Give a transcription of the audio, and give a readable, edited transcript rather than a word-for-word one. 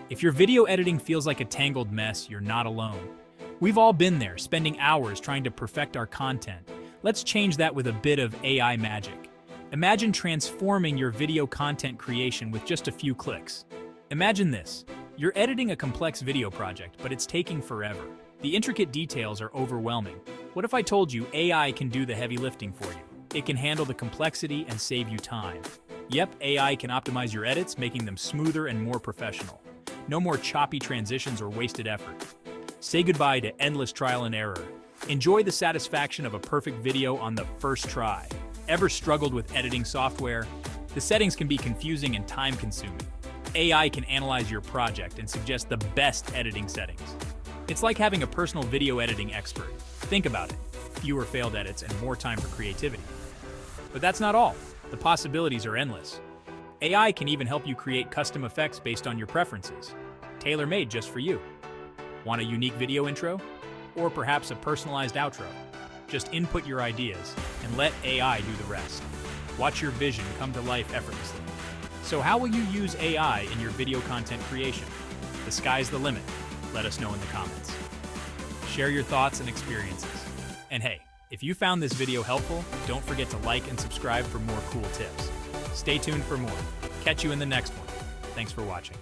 If your video editing feels like a tangled mess, you're not alone. We've all been there, spending hours trying to perfect our content. Let's change that with a bit of AI magic. Imagine transforming your video content creation with just a few clicks. Imagine this. You're editing a complex video project, but it's taking forever. The intricate details are overwhelming. What if I told you AI can do the heavy lifting for you? It can handle the complexity and save you time. Yep, AI can optimize your edits, making them smoother and more professional. No more choppy transitions or wasted effort. Say goodbye to endless trial and error. Enjoy the satisfaction of a perfect video on the first try. Ever struggled with editing software? The settings can be confusing and time-consuming. AI can analyze your project and suggest the best editing settings. It's like having a personal video editing expert. Think about it. Fewer failed edits and more time for creativity. But that's not all. The possibilities are endless. AI can even help you create custom effects based on your preferences, tailor-made just for you. Want a unique video intro? Or perhaps a personalized outro? Just input your ideas and let AI do the rest. Watch your vision come to life effortlessly. So how will you use AI in your video content creation? The sky's the limit. Let us know in the comments. Share your thoughts and experiences. And hey, if you found this video helpful, don't forget to like and subscribe for more cool tips. Stay tuned for more. Catch you in the next one. Thanks for watching.